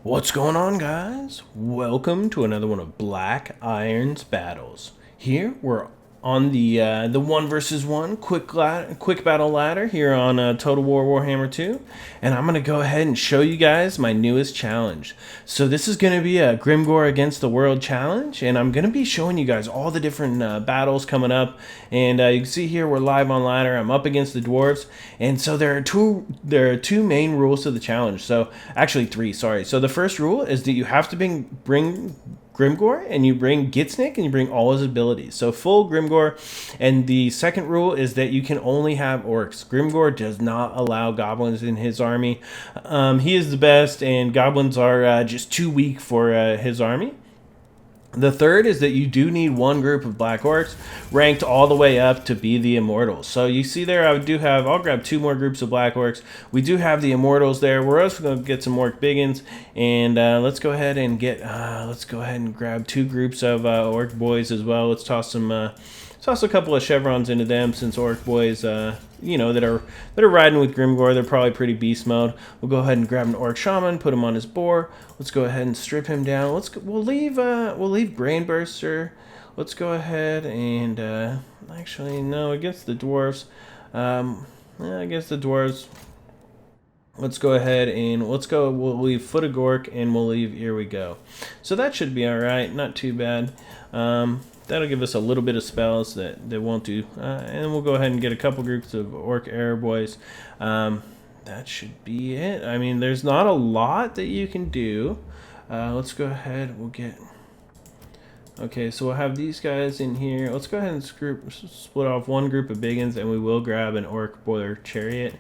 What's going on, guys? Welcome to another one of BlackIron's battles. Here we're on the 1 versus 1 quick battle ladder here on Total War Warhammer 2, and I'm gonna go ahead and show you guys my newest challenge. So this is gonna be a Grimgor against the World challenge, and I'm gonna be showing you guys all the different battles coming up. And you can see here we're live on ladder. I'm up against the dwarves, and so there are two main rules to the challenge. So actually three, sorry. So the first rule is that you have to bring Grimgor, and you bring Gitsnick, and you bring all his abilities. So full Grimgor. And the second rule is that you can only have orcs. Grimgor does not allow goblins in his army. He is the best, and goblins are just too weak for his army. The third is that you do need one group of black orcs ranked all the way up to be the immortals. So you see there, I'll grab two more groups of black orcs. We do have the immortals there. We're also going to get some orc biggins, and let's go ahead and grab two groups of orc boys as well. Let's toss a couple of chevrons into them, since orc boys, that are riding with Grimgor, they're probably pretty beast mode. We'll go ahead and grab an orc shaman, put him on his boar. Let's go ahead and strip him down. We'll leave Brain Burster. Let's go ahead and actually no, against the dwarves. Against the dwarves. Let's go ahead and we'll leave Foot of Gork, and we'll leave Here We Go. So that should be alright, not too bad. That'll give us a little bit of spells that won't do. And we'll go ahead and get a couple groups of Orc Air Boys. That should be it. I mean, there's not a lot that you can do. Let's go ahead. Okay, so we'll have these guys in here. Let's go ahead and split off one group of biggins, and we will grab an Orc Boiler Chariot.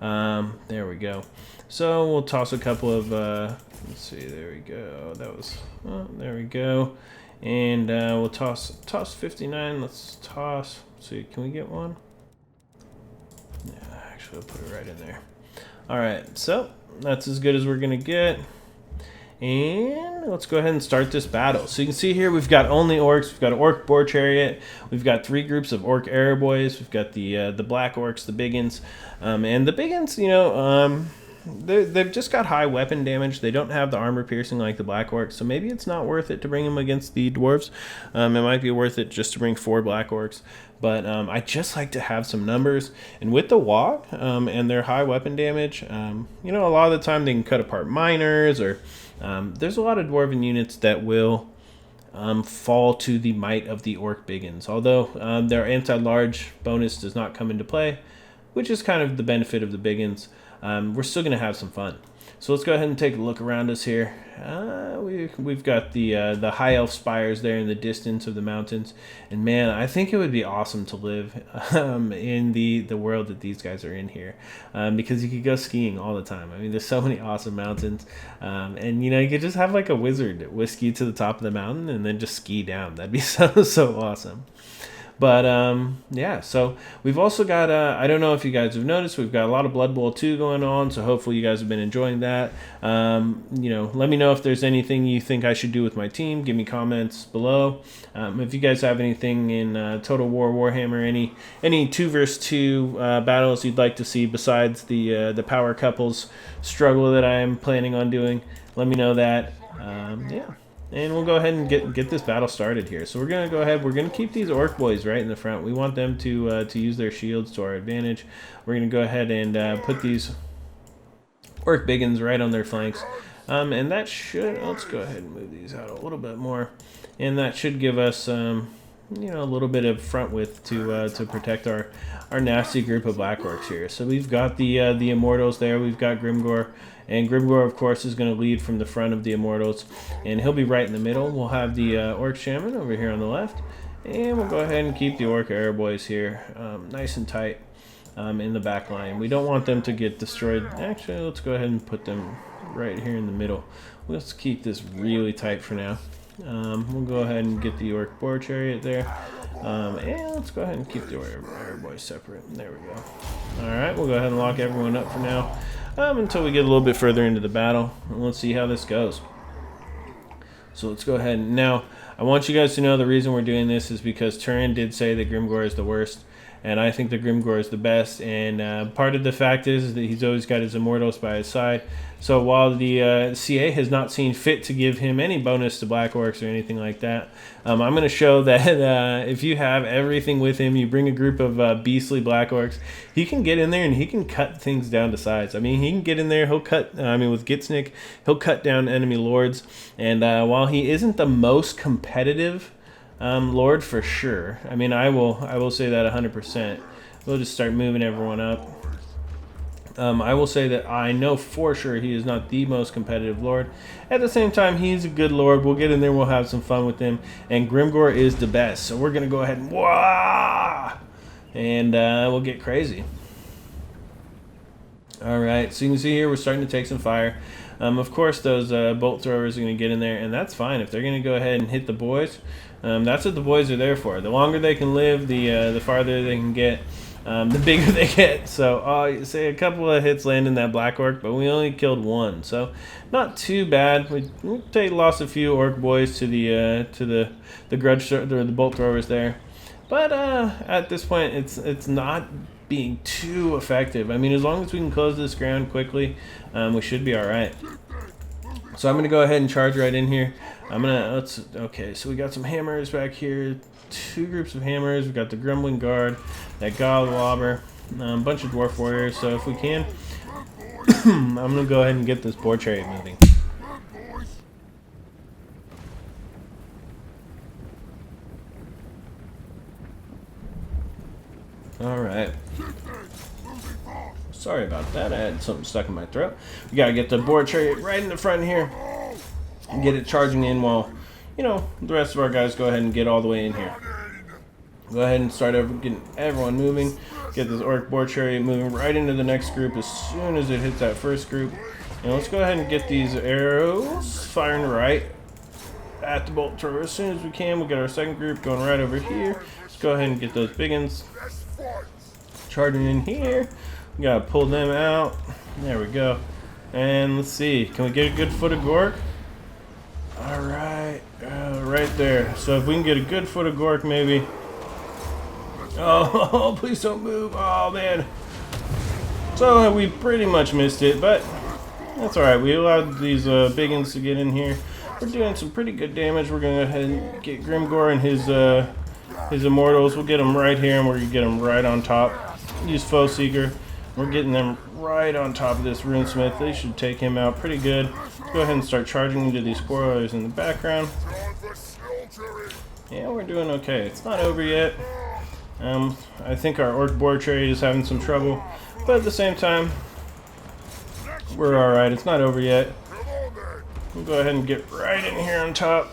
There we go. So we'll toss a couple of, let's see, there we go. There we go. And we'll toss 59. Let's see, can we get one? Yeah, actually, I'll put it right in there. Alright, so that's as good as we're gonna get. And let's go ahead and start this battle. So you can see here we've got only orcs. We've got an orc boar chariot. We've got three groups of orc arrow boys. We've got the black orcs, the biggins, and the biggins. They've just got high weapon damage. They don't have the armor piercing like the black orcs, so maybe it's not worth it to bring them against the dwarves. It might be worth it just to bring 4 black orcs. But I just like to have some numbers. And with the walk and their high weapon damage, a lot of the time they can cut apart miners, or there's a lot of dwarven units that will fall to the might of the orc biggins. Although their anti-large bonus does not come into play, which is kind of the benefit of the biggins. We're still going to have some fun. So let's go ahead and take a look around us here. We've got the high elf spires there in the distance of the mountains. And man, I think it would be awesome to live in the world that these guys are in here. Because you could go skiing all the time. I mean, there's so many awesome mountains. And you could just have like a wizard whisk you to the top of the mountain and then just ski down. That'd be so awesome. But, yeah, so we've also got, I don't know if you guys have noticed, we've got a lot of Blood Bowl 2 going on, so hopefully you guys have been enjoying that. Let me know if there's anything you think I should do with my team. Give me comments below. If you guys have anything in Total War Warhammer, any 2 versus 2 battles you'd like to see besides the power couples struggle that I am planning on doing, let me know that. Yeah. And we'll go ahead and get this battle started here. So we're going to go ahead. We're going to keep these orc boys right in the front. We want them to use their shields to our advantage. We're going to go ahead and put these orc biggins right on their flanks. And that should... Let's go ahead and move these out a little bit more. And that should give us a little bit of front width to protect our nasty group of black orcs here. So we've got the immortals there. We've got Grimgor. And Grimgor, of course, is going to lead from the front of the immortals. And he'll be right in the middle. We'll have the orc shaman over here on the left. And we'll go ahead and keep the orc arrow boys here nice and tight in the back line. We don't want them to get destroyed. Actually, let's go ahead and put them right here in the middle. Let's keep this really tight for now. We'll go ahead and get the orc boar chariot there. And let's go ahead and keep the arrow boys separate. There we go. Alright, we'll go ahead and lock everyone up for now. Until we get a little bit further into the battle. And let's see how this goes. So let's go ahead. Now, I want you guys to know the reason we're doing this is because Turin did say that Grimgor is the worst. And I think the Grimgor is the best. And part of the fact is that he's always got his immortals by his side. So while the CA has not seen fit to give him any bonus to Black Orcs or anything like that, I'm going to show that if you have everything with him, you bring a group of beastly Black Orcs, he can get in there and he can cut things down to size. I mean, he can get in there, he'll cut, with Gitsnik, he'll cut down enemy lords. And while he isn't the most competitive lord for sure, I mean, I will say that 100%. We'll just start moving everyone up. I will say that I know for sure he is not the most competitive lord. At the same time, he's a good lord. We'll get in there, we'll have some fun with him. And Grimgor is the best. So we're going to go ahead and wah! And we'll get crazy. Alright, so you can see here we're starting to take some fire. Of course, those bolt throwers are going to get in there, and that's fine. If they're going to go ahead and hit the boys, that's what the boys are there for. The longer they can live, the farther they can get. The bigger they get. So say a couple of hits land in that Black Orc, but we only killed one, so not too bad. We lost a few Orc boys to the grudge or the bolt throwers there, but at this point it's not being too effective. I mean, as long as we can close this ground quickly, we should be all right. So I'm gonna go ahead and charge right in here. Okay, so we got some hammers back here. 2 groups of hammers. We got the Grumbling Guard, that Goblobber, a bunch of Dwarf Warriors. So if we can, I'm going to go ahead and get this Boar Chariot moving. Alright. Sorry about that. I had something stuck in my throat. We got to get the Boar Chariot right in the front here and get it charging in while, you know, the rest of our guys go ahead and get all the way in here. Go ahead and start over getting everyone moving. Get this Orc Boar Chariot moving right into the next group as soon as it hits that first group. And let's go ahead and get these arrows firing right at the bolt thrower as soon as we can. We'll get our second group going right over here. Let's go ahead and get those big ones charging in here. We gotta pull them out. There we go. And let's see. Can we get a good foot of Gork? Alright, right there. So if we can get a good foot of Gork, maybe. Oh, please don't move. Oh, man. So we pretty much missed it, but that's alright. We allowed these big ones to get in here. We're doing some pretty good damage. We're going to go ahead and get Grimgor and his immortals. We'll get them right here, and we're going to get them right on top. Use Foe Seeker. We're getting them right on top of this Runesmith. They should take him out pretty good. Let's go ahead and start charging into these spoilers in the background. Yeah, we're doing okay. It's not over yet. I think our Orc Boar Chariot is having some trouble, but at the same time, we're alright. It's not over yet. We'll go ahead and get right in here on top.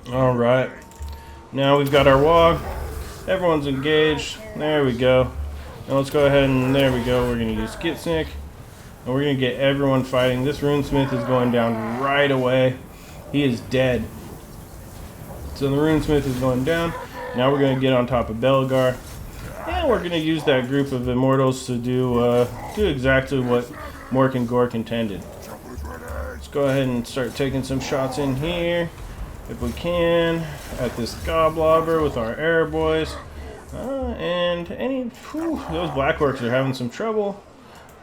Alright. Now we've got our wall. Everyone's engaged. There we go. Now let's go ahead and there we go. We're going to use Gitsnik. And we're going to get everyone fighting. This Runesmith is going down right away. He is dead. So the Runesmith is going down. Now we're going to get on top of Belgar. And we're going to use that group of Immortals to do exactly what Mork and Gork intended. Let's go ahead and start taking some shots in here, if we can, at this Goblobber with our Air Boys. And those Black Orcs are having some trouble.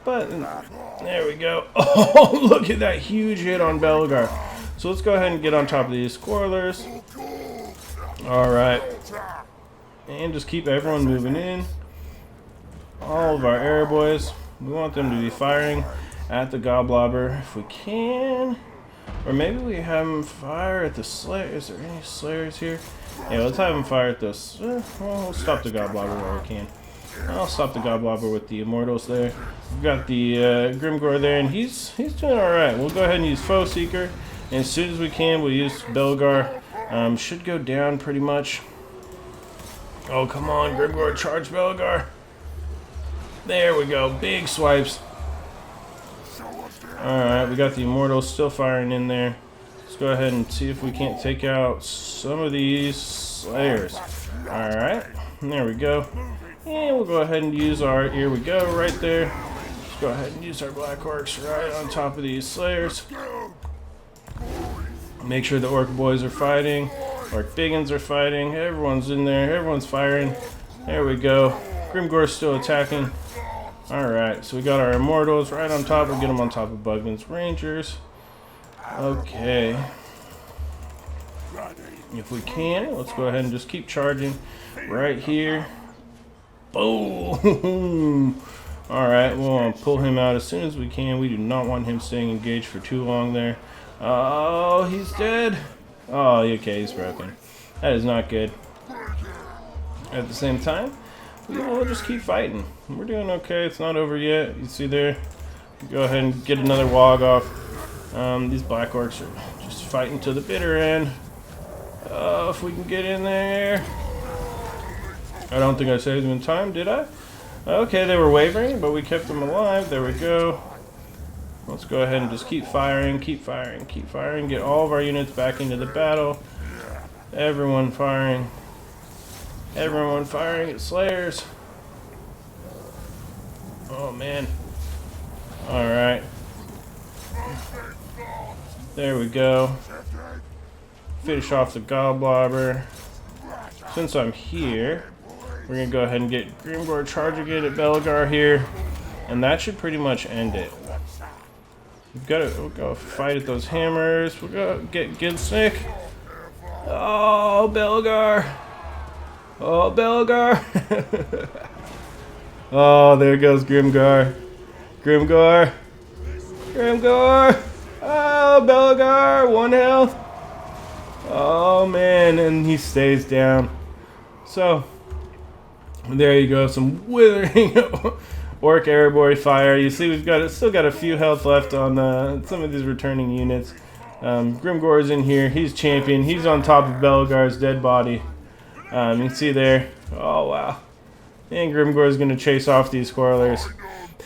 But there we go. Oh, look at that huge hit on Belgar. So let's go ahead and get on top of these Squirrelers. Alright. And just keep everyone moving in. All of our Air Boys. We want them to be firing at the Goblobber if we can. Or maybe we have them fire at the Slayer. Is there any Slayers here? Yeah, let's have them fire at those. Well, we'll stop the Goblobber while we can. I'll stop the Goblobber with the Immortals there. We've got the Grimgor there, and he's doing alright. We'll go ahead and use Foe Seeker. And as soon as we can, we'll use Belgar. Should go down pretty much. Oh, come on, Grimgor, charge Belgar. There we go, big swipes. Alright, we got the Immortals still firing in there. Let's go ahead and see if we can't take out some of these Slayers. Alright, there we go. And we'll go ahead and use our, here we go, right there. Let's go ahead and use our Black Orcs right on top of these Slayers. Make sure the Orc boys are fighting. Orc biggins are fighting. Everyone's in there. Everyone's firing. There we go. Grimgor's still attacking. Alright, so we got our Immortals right on top. We'll get them on top of Bugman's Rangers. Okay. If we can, let's go ahead and just keep charging right here. Boom! Alright, we'll pull him out as soon as we can. We do not want him staying engaged for too long there. Oh, he's dead. Oh, okay, he's broken. That is not good. At the same time, we'll just keep fighting. We're doing okay. It's not over yet. You see there? Go ahead and get another wog off. These black orcs are just fighting to the bitter end. Oh, if we can get in there. I don't think I saved them in time, did I? Okay, they were wavering, but we kept them alive. There we go. Let's go ahead and just keep firing, keep firing, keep firing. Get all of our units back into the battle. Everyone firing. Everyone firing at Slayers. Oh, man. Alright. There we go. Finish off the Goblobber. Since I'm here, we're going to go ahead and get Grimgor charging it at Belgar here. And that should pretty much end it. We'll go fight at those hammers. We'll go get Ginsnick. Oh, Belgar. Oh, Belgar. Oh, there goes Grimgor. Grimgor. Grimgor. Oh, Belgar. 1 health. Oh, man. And he stays down. So, there you go. Some withering Orc Airborne fire. You see we've still got a few health left on some of these returning units. Grimgor is in here. He's champion. He's on top of Belgar's dead body. You can see there. Oh, wow. And Grimgor is going to chase off these squirrelers.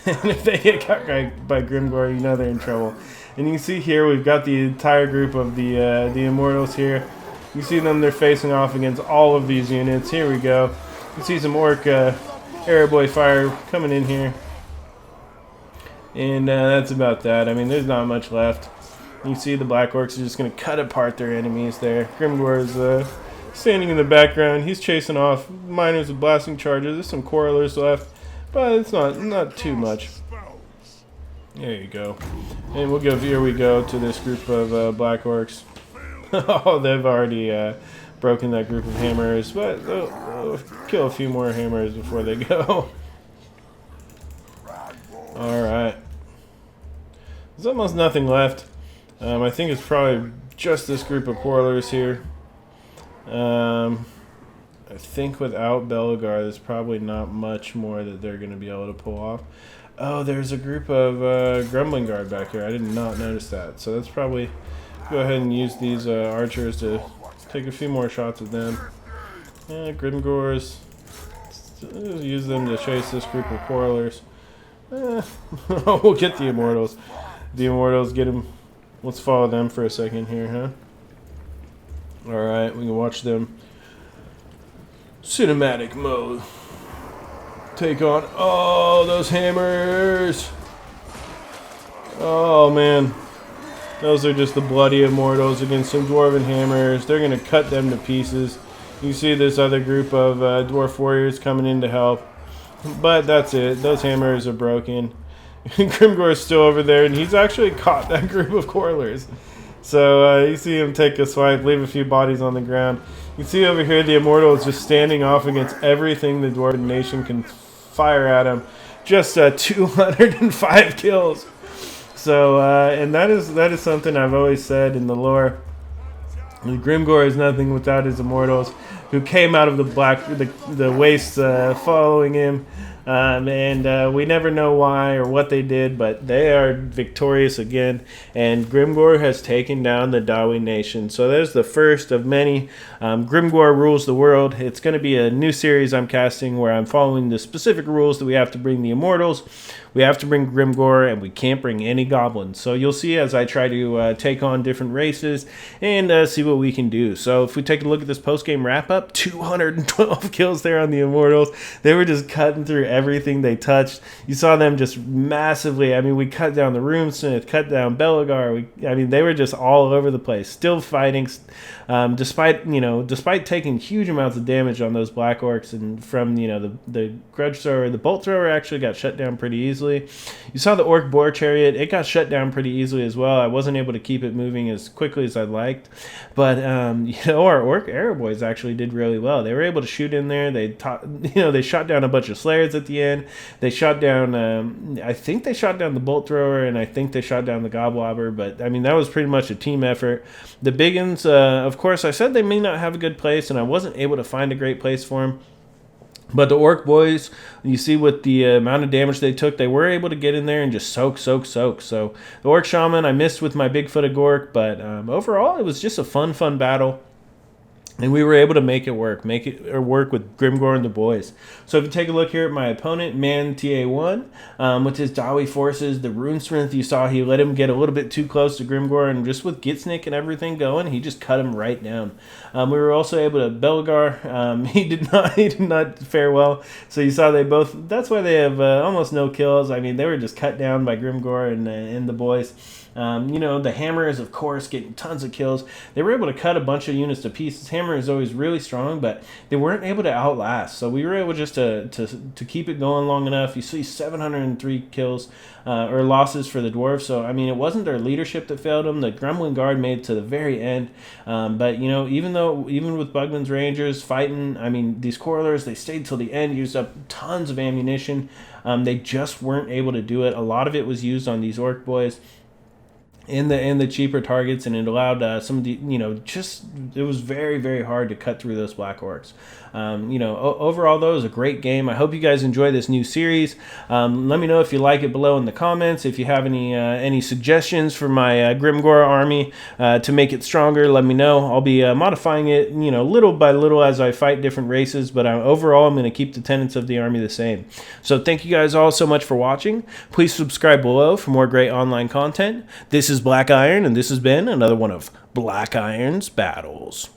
And if they get caught by Grimgor, you know they're in trouble. And you can see here we've got the entire group of the Immortals here. You see them, they're facing off against all of these units. Here we go. You can see some Orc Airboy fire coming in here. And that's about that. I mean, there's not much left. You see the Black Orcs are just going to cut apart their enemies there. Grimgor is standing in the background. He's chasing off miners with blasting charges. There's some quarrelers left, but it's not too much. There you go. And here we go to this group of Black Orcs. Oh, they've already broken that group of hammers, but they'll kill a few more hammers before they go. Alright. There's almost nothing left. I think it's probably just this group of quarrelers here. I think without Belgar, there's probably not much more that they're going to be able to pull off. Oh, there's a group of Grumbling Guard back here. I did not notice that. So that's probably... Go ahead and use these archers to take a few more shots at them. Grimgors. Use them to chase this group of quarrelers. We'll get the Immortals. The Immortals, get them. Let's follow them for a second here, huh? Alright, we can watch them. Cinematic mode. Take on. Oh, those hammers. Oh, man. Those are just the bloody Immortals against some Dwarven hammers. They're going to cut them to pieces. You see this other group of Dwarf Warriors coming in to help. But that's it. Those hammers are broken. Grimgor is still over there, and he's actually caught that group of Quarrelers. So you see him take a swipe, leave a few bodies on the ground. You see over here the Immortal is just standing off against everything the Dwarven Nation can fire at him. Just 205 kills. So, and that is something I've always said in the lore. Grimgor is nothing without his Immortals, who came out of the wastes following him. And we never know why or what they did, but they are victorious again. And Grimgor has taken down the Dawi nation. So there's the first of many. Grimgor rules the world. It's going to be a new series I'm casting where I'm following the specific rules that we have to bring the Immortals. we have to bring Grimgor, and we can't bring any goblins. So you'll see as I try to take on different races and see what we can do. So if we take a look at this post-game wrap-up, 212 kills there on the Immortals. They were just cutting through everything they touched. You saw them just massively. I mean, we cut down the Runesmith, cut down Belagar. I mean, they were just all over the place, still fighting, despite taking huge amounts of damage on those Black Orcs, and from the Grudge Thrower. The Bolt Thrower actually got shut down pretty easily. You saw the Orc Boar Chariot. It got shut down pretty easily as well. I wasn't able to keep it moving as quickly as I'd liked, but our Orc Arrow Boys actually did really well. They were able to shoot in there. They shot down a bunch of Slayers at the end. They shot down, I think they shot down the Bolt Thrower, and I think they shot down the Goblobber, but I mean, that was pretty much a team effort. The Biggins, of course, I said they may not have a good place, and I wasn't able to find a great place for them. But the Orc Boys, you see with the amount of damage they took, they were able to get in there and just soak. So the Orc Shaman, I missed with my Bigfoot Gork, but overall, it was just a fun battle. And we were able to make it work with Grimgor and the boys. So if you take a look here at my opponent, Man TA1, with his Dawi forces, the Runesmith, you saw he let him get a little bit too close to Grimgor, and just with Gitsnick and everything going, he just cut him right down. We were also able to Belagar. He did not fare well. So you saw they both. That's why they have almost no kills. I mean, they were just cut down by Grimgor and the boys. The Hammers, of course, getting tons of kills. They were able to cut a bunch of units to pieces. Hammer is always really strong, but they weren't able to outlast. So we were able just to keep it going long enough. You see 703 kills or losses for the Dwarves. So, I mean, it wasn't their leadership that failed them. The Gremlin Guard made it to the very end. But, even with Bugman's Rangers fighting, I mean, these Quarrelers, they stayed till the end, used up tons of ammunition. They just weren't able to do it. A lot of it was used on these Orc Boys in the cheaper targets, and it allowed some of the, it was very hard to cut through those Black Orcs. Overall, though, it was a great game. I hope you guys enjoy this new series. Let me know if you like it below in the comments. If you have any suggestions for my Grimgor army to make it stronger, let me know. I'll be modifying it, little by little as I fight different races, but overall, I'm going to keep the tenets of the army the same. So thank you guys all so much for watching. Please subscribe below for more great online content. This is BlackIron, and this has been another one of BlackIron's Battles.